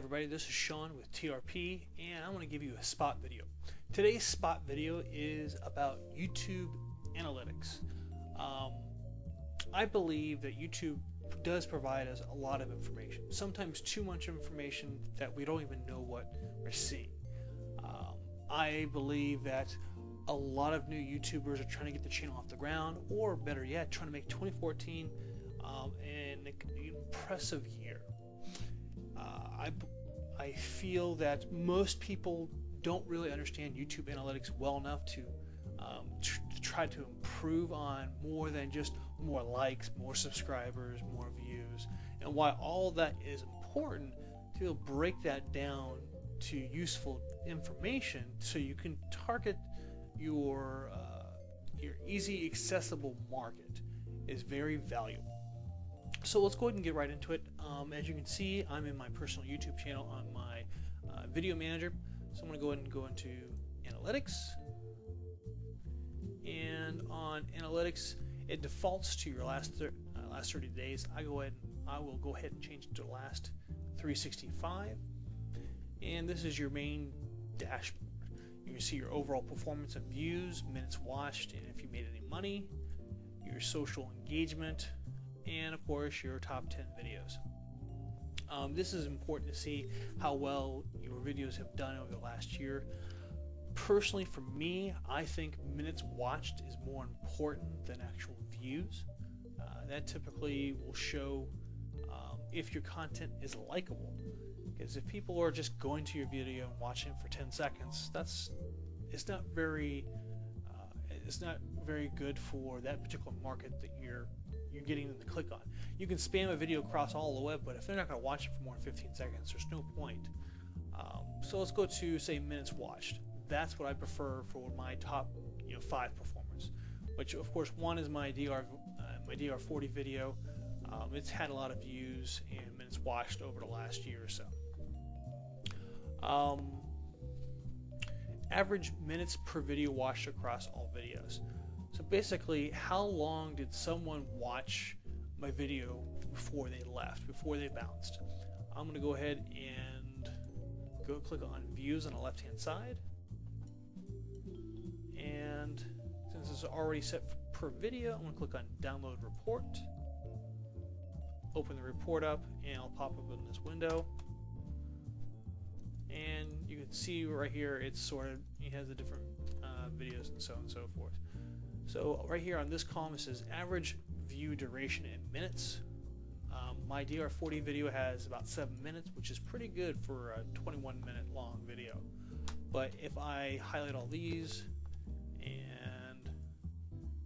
everybody, this is Sean with TRP, and I want to give you a spot video. Today's spot video is about YouTube analytics. I believe that YouTube does provide us a lot of information, sometimes too much information that we don't even know what we're seeing. I believe that a lot of new YouTubers are trying to get the channel off the ground, or better yet, trying to make 2014 an impressive year. I feel that most people don't really understand YouTube analytics well enough to try to improve on more than just more likes, more subscribers, more views, and why all that is important to break that down to useful information so you can target your easy accessible market is very valuable. So let's go ahead and get right into it. As you can see, I'm in my personal YouTube channel on my video manager. So I'm going to go ahead and go into analytics. And on analytics, it defaults to your last 30 days. I will go ahead and change it to the last 365. And this is your main dashboard. You can see your overall performance and views, minutes watched, and if you made any money, your social engagement, and of course your top 10 videos. This is important to see how well your videos have done over the last year. Personally, for me, I think minutes watched is more important than actual views. That typically will show if your content is likable. Because if people are just going to your video and watching it for 10 seconds, it's not very good for that particular market that you're getting them to click on. You can spam a video across all the web, but if they're not going to watch it for more than 15 seconds, there's no point. So let's go to, say, minutes watched. That's what I prefer for my top 5 performers, which of course one is my DR40 video. It's had a lot of views and minutes watched over the last year or so. Average minutes per video watched across all videos. So basically, how long did someone watch my video before they left, before they bounced? I'm going to go ahead and click on views on the left hand side, and since it's already set per video, I'm going to click on download report, open the report up, and it'll pop up in this window. And you can see right here it has the different videos and so on and so forth. So right here on this column it says average view duration in minutes. My DR40 video has about 7 minutes, which is pretty good for a 21-minute long video. But if I highlight all these and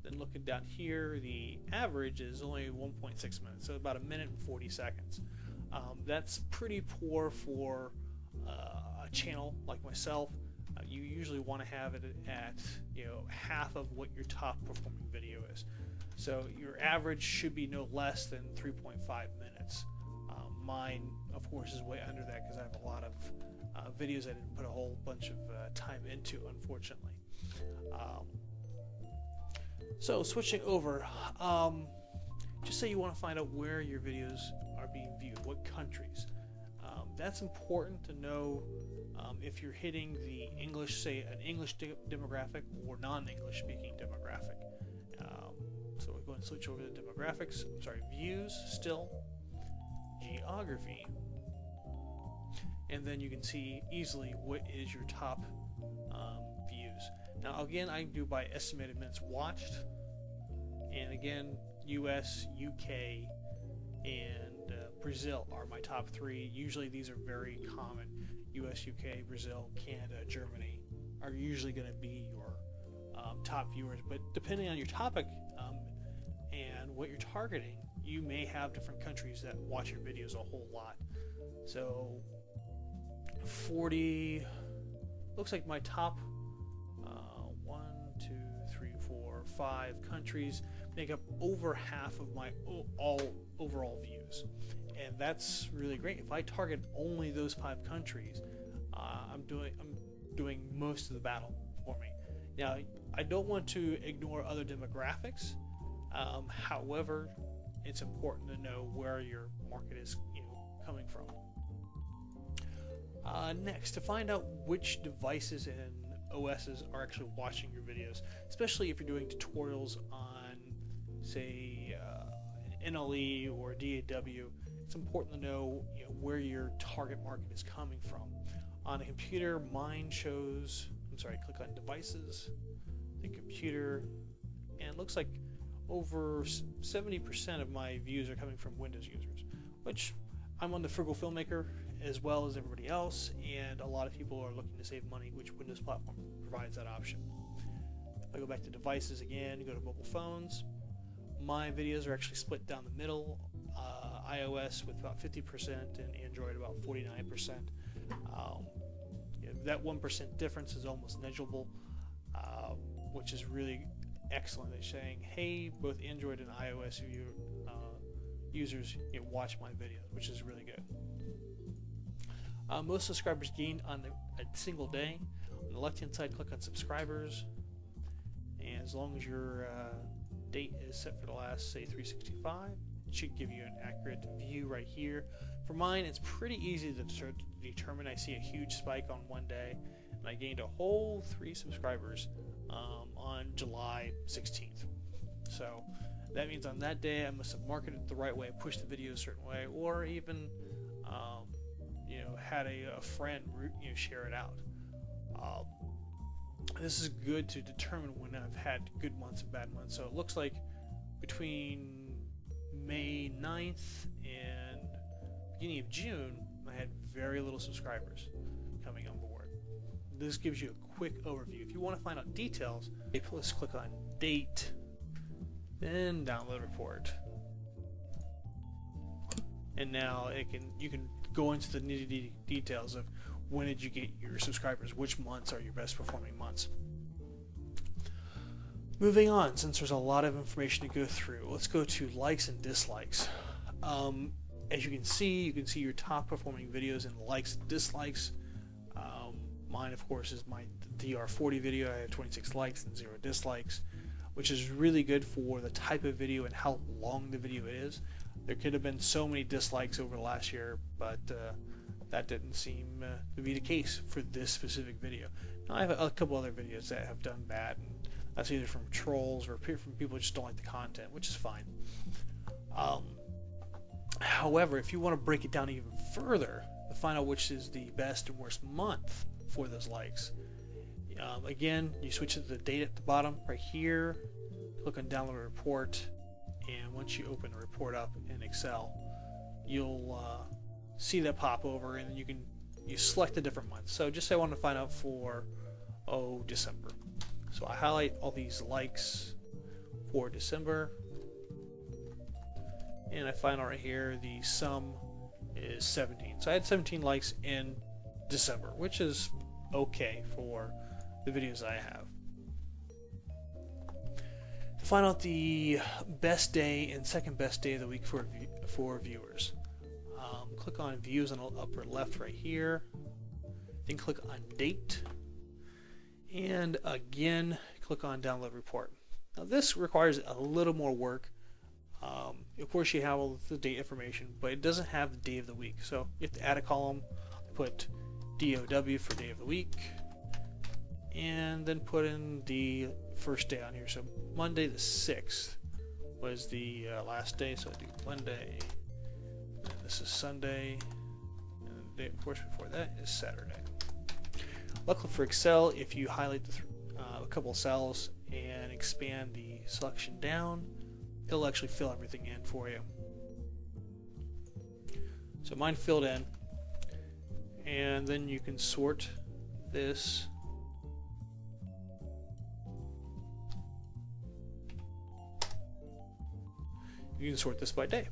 then looking down here, the average is only 1.6 minutes, so about 1 minute and 40 seconds. That's pretty poor for a channel like myself. You usually want to have it at half of what your top performing video is. So your average should be no less than 3.5 minutes. Mine, of course, is way under that because I have a lot of videos I didn't put a whole bunch of time into, unfortunately. So switching over, just say you want to find out where your videos are being viewed, what countries. That's important to know if you're hitting the English, say an English demographic or non-English speaking demographic. So we're going to switch over to demographics. I'm sorry, views still, geography, and then you can see easily what is your top views. Now again, I do by estimated minutes watched, and again, US, UK, and Brazil are my top 3. Usually these are very common. US, UK, Brazil, Canada, Germany are usually going to be your top viewers, but depending on your topic and what you're targeting, you may have different countries that watch your videos a whole lot. So 40 looks like my top 1, 2, 3, 4, 5 countries make up over half of my overall views, and that's really great. If I target only those 5 countries, I'm doing most of the battle for me. Now, I don't want to ignore other demographics. However, it's important to know where your market is coming from. Next, to find out which devices and OSs are actually watching your videos, especially if you're doing tutorials on, say, an NLE or DAW, it's important to know, where your target market is coming from. On a computer, mine shows, click on devices, the computer, and it looks like over 70% of my views are coming from Windows users, which I'm on the Frugal Filmmaker as well as everybody else, and a lot of people are looking to save money, which Windows platform provides that option. If I go back to devices again, go to mobile phones, my videos are actually split down the middle, iOS with about 50% and Android about 49%. That 1% difference is almost negligible, which is really excellent. They're saying, hey, both Android and iOS users watch my videos, which is really good. Most subscribers gained on a single day. On the left hand side, click on subscribers, and as long as your date is set for the last, say, 365, it should give you an accurate view right here. For mine, it's pretty easy to determine. I see a huge spike on one day, and I gained a whole 3 subscribers on July 16th. So that means on that day I must have marketed it the right way, pushed the video a certain way, or even had a friend share it out. This is good to determine when I've had good months and bad months. So it looks like between May 9th and beginning of June, I had very little subscribers coming on board. This gives you a quick overview. If you want to find out details, let's click on date, then download report. And now you can go into the nitty details of when did you get your subscribers, which months are your best performing months. Moving on, since there's a lot of information to go through, let's go to likes and dislikes. As you can see your top performing videos in likes and dislikes. Mine, of course, is my DR40 video. I have 26 likes and 0 dislikes, which is really good for the type of video and how long the video is. There could have been so many dislikes over the last year, but that didn't seem to be the case for this specific video. Now, I have a couple other videos that have done bad, and that's either from trolls or from people who just don't like the content, which is fine. However, if you want to break it down even further to find out which is the best and worst month for those likes, again, you switch to the date at the bottom right here, click on download report, and once you open the report up in Excel, you'll see that pop over, and then you select a different month. So just say I want to find out for December. So I highlight all these likes for December, and I find out right here the sum is 17. So I had 17 likes in December, which is okay for the videos I have. To find out the best day and second best day of the week for viewers, click on views on the upper left right here, then click on date, and again click on download report. Now this requires a little more work. Of course you have all the date information, but it doesn't have the day of the week, so you have to add a column, put DOW for day of the week, and then put in the first day on here. So Monday the 6th was the last day, so I do Monday, and this is Sunday, and the day of course before that is Saturday. Luckily for Excel, if you highlight a couple of cells and expand the selection down, it'll actually fill everything in for you. So mine filled in, and then you can sort this by day.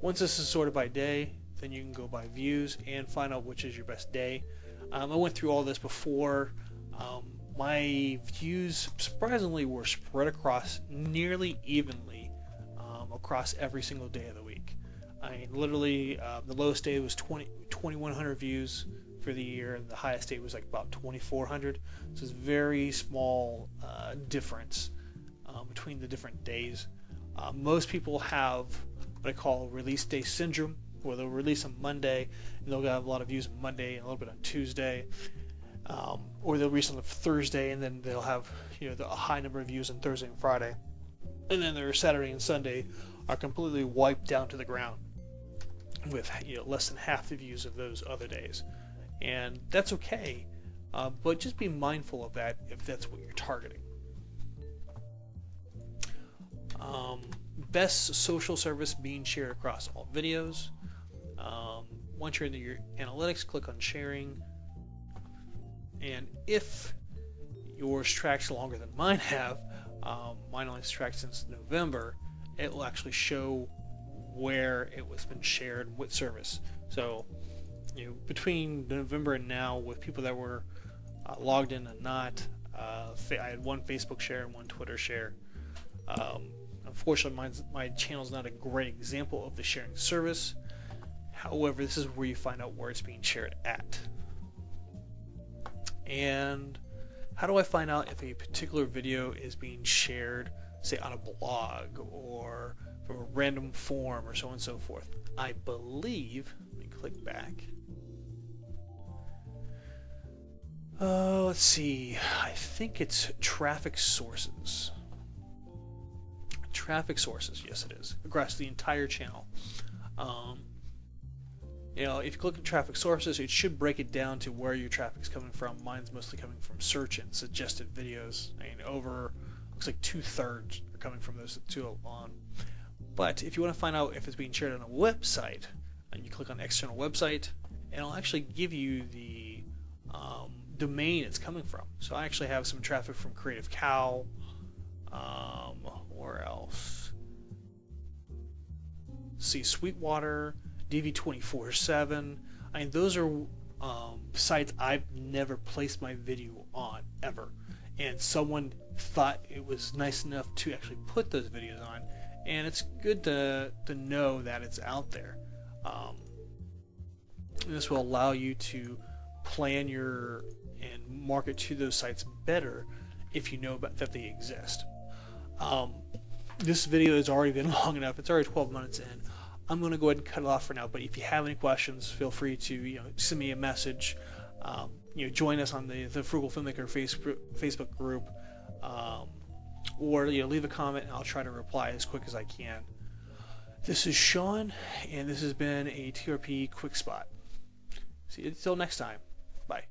Once this is sorted by day, then you can go by views and find out which is your best day. I went through all this before. My views surprisingly were spread across nearly evenly across every single day of the week. I mean, literally, the lowest day was 2,100 views for the year, and the highest day was like about 2,400. So it's a very small difference between the different days. Most people have what I call release day syndrome, where they'll release on Monday, and they'll have a lot of views on Monday and a little bit on Tuesday, or they'll release on Thursday, and then they'll have a high number of views on Thursday and Friday, and then their Saturday and Sunday are completely wiped down to the ground with less than half the views of those other days, and that's okay, but just be mindful of that if that's what you're targeting. Best social service being shared across all videos. Once you're in your analytics, click on sharing, and if yours tracks longer than mine have, mine only tracked since November, it will actually show where it was been shared, what service. So between November and now, with people that were logged in and not, I had one Facebook share and one Twitter share. Unfortunately, my channel is not a great example of the sharing service. However, this is where you find out where it's being shared at. And how do I find out if a particular video is being shared, say on a blog or from a random forum or so on and so forth? I believe, let me click back. Let's see, I think it's traffic sources. Traffic sources, yes it is, across the entire channel. If you click on traffic sources, it should break it down to where your traffic is coming from. Mine's mostly coming from search and suggested videos. Looks like 2/3 are coming from those two alone. But if you want to find out if it's being shared on a website, and you click on external website, and it'll actually give you the domain it's coming from. So I actually have some traffic from Creative Cow. Where else? See, Sweetwater, DV247. Those are sites I've never placed my video on ever, and someone thought it was nice enough to actually put those videos on, and it's good to know that it's out there. This will allow you to plan and market to those sites better if you know that they exist. This video has already been long enough. It's already 12 minutes in. I'm going to go ahead and cut it off for now, but if you have any questions, feel free to send me a message. Join us on the Frugal Filmmaker Facebook group, or leave a comment and I'll try to reply as quick as I can. This is Sean, and this has been a TRP Quick Spot. See you until next time. Bye.